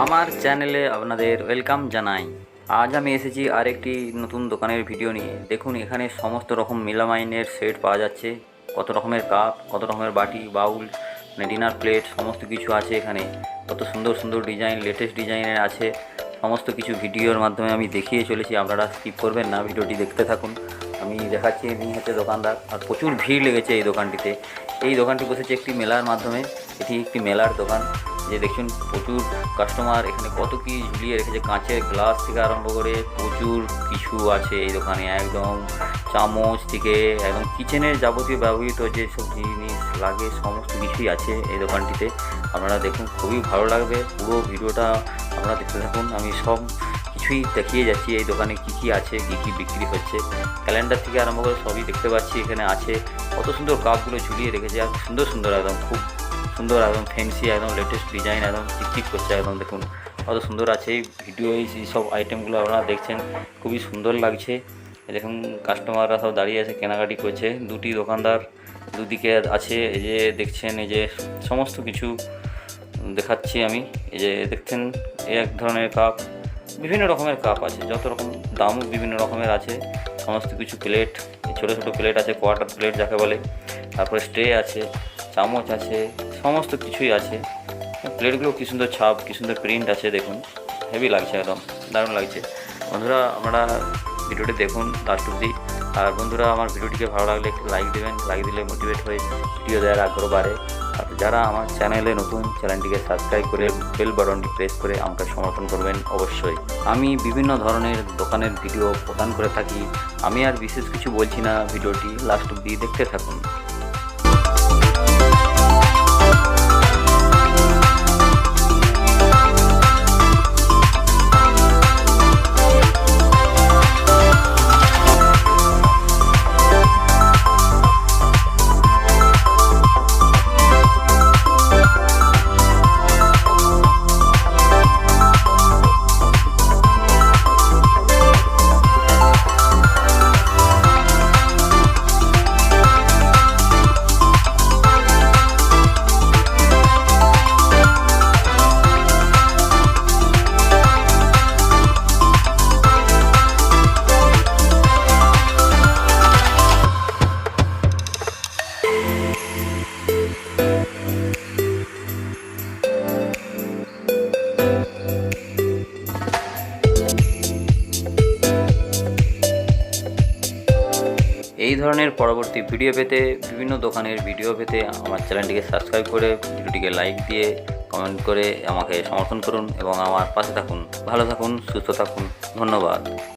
আমার চ্যানেলে আপনাদের ওয়েলকাম জানাই। আজ আমি এসেছি আরেকটি নতুন দোকানের ভিডিও নিয়ে। দেখুন এখানে সমস্ত রকম মেলামাইনের সেট পাওয়া যাচ্ছে। কত রকমের কাপ, কত রকমের বাটি, বাউল, ডিনার প্লেট সমস্ত কিছু আছে এখানে। কত সুন্দর সুন্দর ডিজাইন, লেটেস্ট ডিজাইনের আছে। সমস্ত কিছু ভিডিওর মাধ্যমে আমি দেখিয়ে চলেছি, আপনারা স্কিপ করবেন না, ভিডিওটি দেখতে থাকুন। আমি দেখাচ্ছি, ইনি হচ্ছে দোকানদার। আর প্রচুর ভিড় লেগেছে এই দোকানটিতে। এই দোকানটি বসেছে একটি মেলার মাধ্যমে। এটি একটি মেলার দোকান। যে দেখুন প্রচুর কাস্টমার, এখানে কত কি ঝুলিয়ে রেখেছে, কাঁচের গ্লাস থেকে আরম্ভ করে প্রচুর কিছু আছে এই দোকানে। একদম চামচ থেকে একদম কিচেনের যাবতীয় ব্যবহৃত যেসব জিনিস লাগে সমস্ত কিছুই আছে এই দোকানটিতে। আপনারা দেখুন, খুবই ভালো লাগবে। পুরো ভিডিওটা আপনারা দেখতে থাকুন। আমি সব কিছুই দেখিয়ে যাচ্ছি এই দোকানে কী কী আছে, কী কী বিক্রি হচ্ছে। ক্যালেন্ডার থেকে আরম্ভ করে সবই দেখতে পাচ্ছি এখানে আছে। কত সুন্দর কাপগুলো ঝুলিয়ে রেখেছে, আর সুন্দর সুন্দর, একদম খুব সুন্দর, একদম ফ্যান্সি, একদম লেটেস্ট ডিজাইন, একদম চিকচিক করছে একদম। দেখুন কত সুন্দর আছে এই ভিডিও। এই সব আইটেমগুলো আপনারা দেখছেন, খুবই সুন্দর লাগছে। দেখুন কাস্টমাররা সব দাঁড়িয়ে আছে, কেনাকাটি করছে। দুটি দোকানদার দুদিকে আছে। এই যে দেখছেন, এই যে সমস্ত কিছু দেখাচ্ছি আমি। এই যে দেখছেন, এক ধরনের কাপ, বিভিন্ন রকমের কাপ আছে, যত রকম দামও বিভিন্ন রকমের আছে। সমস্ত কিছু প্লেট, ছোটো ছোটো প্লেট আছে, কোয়ার্টার প্লেট যাকে বলে। তারপরে স্ট্রে আছে, চামচ আছে, সমস্ত কিছুই আছে। প্লেটগুলো কী সুন্দর ছাপ, কী সুন্দর প্রিন্ট আছে। দেখুন হেভি লাগছে, একদম দারুণ লাগছে। বন্ধুরা আপনারা ভিডিওটি দেখুন লাস্ট অবধি। আর বন্ধুরা আমার ভিডিওটিকে ভালো লাগলে একটু লাইক দেবেন। লাইক দিলে মোটিভেট হয়ে ভিডিও দেওয়ার আগ্রহ বাড়ে। আর যারা আমার চ্যানেলে নতুন, চ্যানেলটিকে সাবস্ক্রাইব করে বেল বাটনটি প্রেস করে আমাকে সমর্থন করবেন অবশ্যই। আমি বিভিন্ন ধরনের দোকানের ভিডিও প্রদান করে থাকি। আমি আর বিশেষ কিছু বলছি না, ভিডিওটি লাস্ট অবধি দেখতে থাকুন। এই ধরনের পরবর্তী ভিডিও পেতে, বিভিন্ন দোকানের ভিডিও পেতে আমার চ্যানেলটিকে সাবস্ক্রাইব করে ভিডিওটিকে লাইক দিয়ে কমেন্ট করে আমাকে সমর্থন করুন এবং আমার পাশে থাকুন। ভালো থাকুন, সুস্থ থাকুন। ধন্যবাদ।